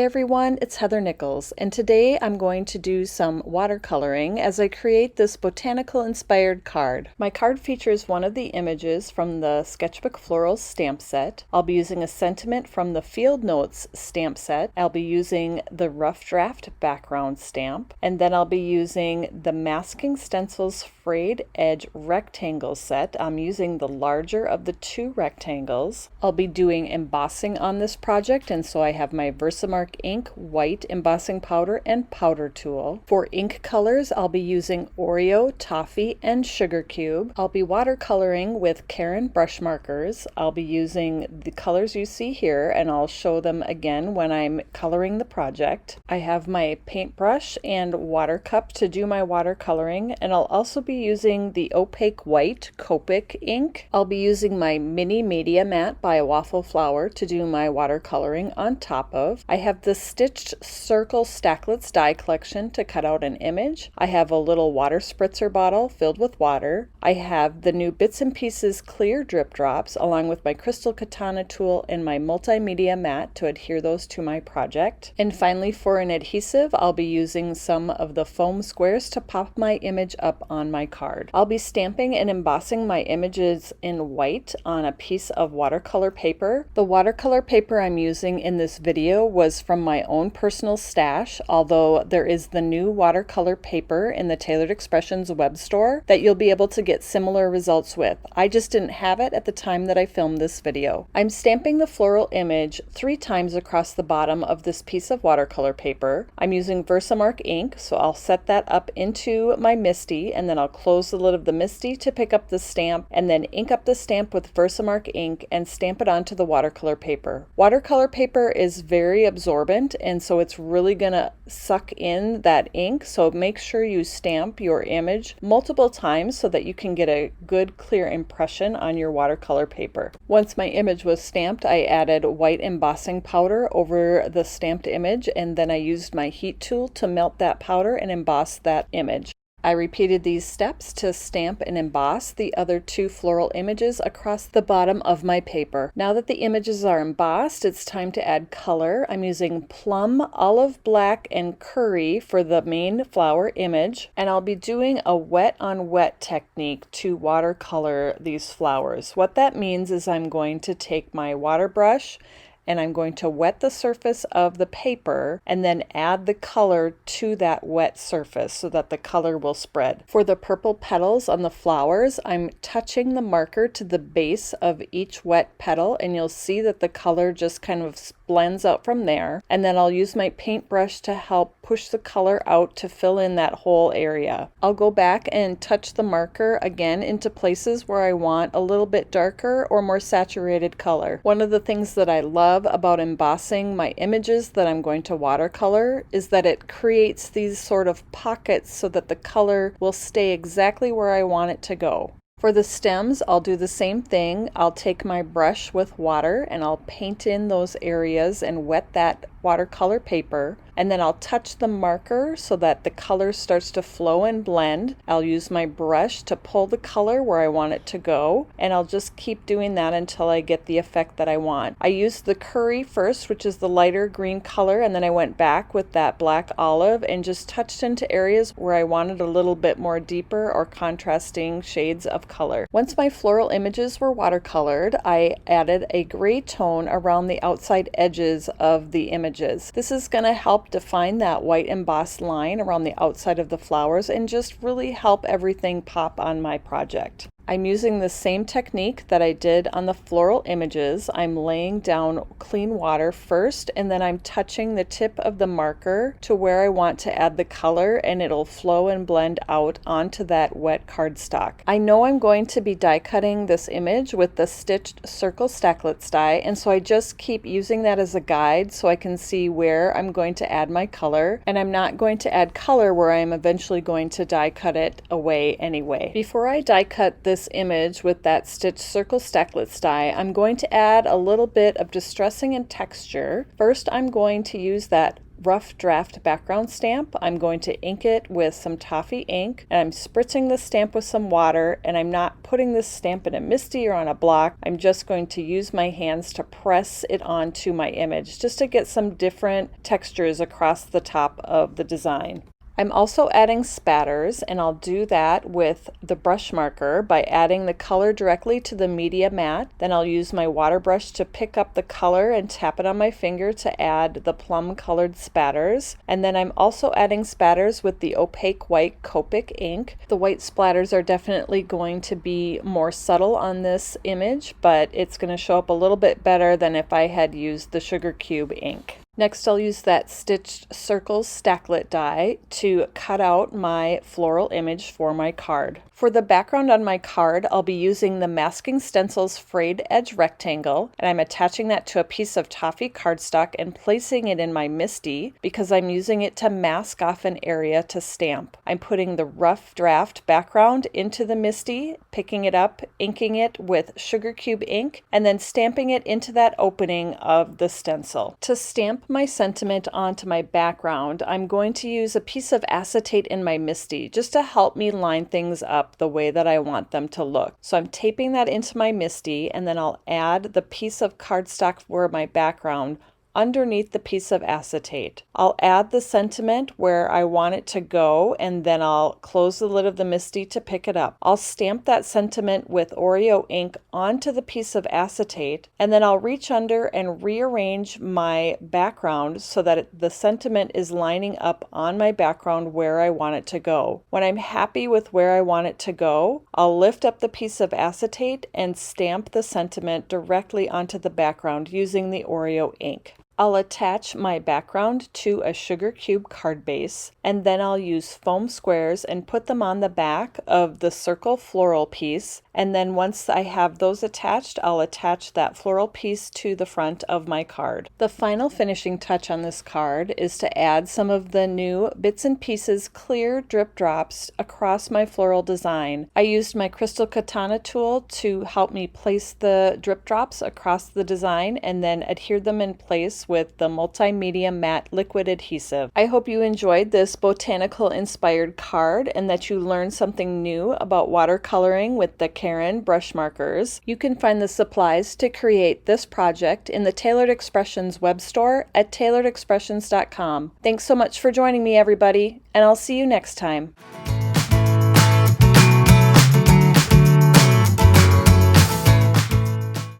everyone, it's Heather Nichols, and today I'm going to do some watercoloring as I create this botanical inspired card. My card features one of the images from the Sketchbook Florals stamp set. I'll be using a sentiment from the Field Notes stamp set. I'll be using the Rough Draft background stamp, and then I'll be using the Masking Stencils Frayed Edge rectangle set. I'm using the larger of the two rectangles. I'll be doing embossing on this project, and so I have my VersaMark ink, white embossing powder, and powder tool. For ink colors, I'll be using Oreo, Toffee, and Sugar Cube. I'll be watercoloring with Karin Brushmarkers. I'll be using the colors you see here, and I'll show them again when I'm coloring the project. I have my paintbrush and water cup to do my watercoloring, and I'll also be using the opaque white Copic ink. I'll be using my mini media mat by Waffle Flower to do my watercoloring on top of. I have the stitched circle Stacklets die collection to cut out an image. I have a little water spritzer bottle filled with water. I have the new Bits and Pieces clear drip drops along with my crystal Katana tool and my multimedia mat to adhere those to my project. And finally, for an adhesive, I'll be using some of the foam squares to pop my image up on my card. I'll be stamping and embossing my images in white on a piece of watercolor paper. The watercolor paper I'm using in this video was from my own personal stash, although there is the new watercolor paper in the Tailored Expressions web store that you'll be able to get similar results with. I just didn't have it at the time that I filmed this video. I'm stamping the floral image 3 times across the bottom of this piece of watercolor paper. I'm using VersaMark ink, so I'll set that up into my MISTI, and then I'll close the lid of the MISTI to pick up the stamp, and then ink up the stamp with VersaMark ink and stamp it onto the watercolor paper. Watercolor paper is very absorbent, and so it's really gonna suck in that ink, so make sure you stamp your image multiple times so that you can get a good clear impression on your watercolor paper. Once my image was stamped, I added white embossing powder over the stamped image, and then I used my heat tool to melt that powder and emboss that image. I repeated these steps to stamp and emboss the other 2 floral images across the bottom of my paper. Now that the images are embossed, it's time to add color. I'm using plum, olive black, and curry for the main flower image, and I'll be doing a wet on wet technique to watercolor these flowers. What that means is I'm going to take my water brush and I'm going to wet the surface of the paper and then add the color to that wet surface so that the color will spread. For the purple petals on the flowers, I'm touching the marker to the base of each wet petal, and you'll see that the color just kind of blends out from there. And then I'll use my paintbrush to help push the color out to fill in that whole area. I'll go back and touch the marker again into places where I want a little bit darker or more saturated color. One of the things that I love about embossing my images that I'm going to watercolor is that it creates these sort of pockets so that the color will stay exactly where I want it to go. For the stems, I'll do the same thing. I'll take my brush with water and I'll paint in those areas and wet that watercolor paper, and then I'll touch the marker so that the color starts to flow and blend. I'll use my brush to pull the color where I want it to go, and I'll just keep doing that until I get the effect that I want. I used the curry first, which is the lighter green color, and then I went back with that black olive and just touched into areas where I wanted a little bit more deeper or contrasting shades of color. Once my floral images were watercolored, I added a gray tone around the outside edges of the images. This is going to help define that white embossed line around the outside of the flowers and just really help everything pop on my project. I'm using the same technique that I did on the floral images. I'm laying down clean water first, and then I'm touching the tip of the marker to where I want to add the color, and it'll flow and blend out onto that wet cardstock. I know I'm going to be die cutting this image with the stitched circle Stacklets die, and so I just keep using that as a guide so I can see where I'm going to add my color, and I'm not going to add color where I'm eventually going to die cut it away anyway. Before I die cut this image with that stitched circle Stacklets die, I'm going to add a little bit of distressing and texture. First, I'm going to use that rough draft background stamp. I'm going to ink it with some Toffee ink, and I'm spritzing the stamp with some water, and I'm not putting this stamp in a MISTI or on a block. I'm just going to use my hands to press it onto my image just to get some different textures across the top of the design. I'm also adding spatters, and I'll do that with the brush marker by adding the color directly to the media mat. Then I'll use my water brush to pick up the color and tap it on my finger to add the plum colored spatters. And then I'm also adding spatters with the opaque white Copic ink. The white splatters are definitely going to be more subtle on this image, but it's going to show up a little bit better than if I had used the sugar cube ink. Next, I'll use that stitched circles stacklet die to cut out my floral image for my card. For the background on my card, I'll be using the Masking Stencils frayed edge rectangle, and I'm attaching that to a piece of Toffee cardstock and placing it in my MISTI because I'm using it to mask off an area to stamp. I'm putting the rough draft background into the MISTI, picking it up, inking it with sugar cube ink, and then stamping it into that opening of the stencil. To stamp my sentiment onto my background, I'm going to use a piece of acetate in my MISTI just to help me line things up the way that I want them to look. So I'm taping that into my MISTI, and then I'll add the piece of cardstock for my background underneath the piece of acetate. I'll add the sentiment where I want it to go, and then I'll close the lid of the MISTI to pick it up. I'll stamp that sentiment with Oreo ink onto the piece of acetate, and then I'll reach under and rearrange my background so that the sentiment is lining up on my background where I want it to go. When I'm happy with where I want it to go, I'll lift up the piece of acetate and stamp the sentiment directly onto the background using the Oreo ink. I'll attach my background to a sugar cube card base, and then I'll use foam squares and put them on the back of the circle floral piece. And then once I have those attached, I'll attach that floral piece to the front of my card. The final finishing touch on this card is to add some of the new Bits and Pieces clear drip drops across my floral design. I used my crystal Katana tool to help me place the drip drops across the design and then adhere them in place with the multimedia matte liquid adhesive. I hope you enjoyed this botanical inspired card and that you learned something new about watercoloring with the Karin Brushmarkers. You can find the supplies to create this project in the Tailored Expressions web store at tailoredexpressions.com. Thanks so much for joining me, everybody, and I'll see you next time.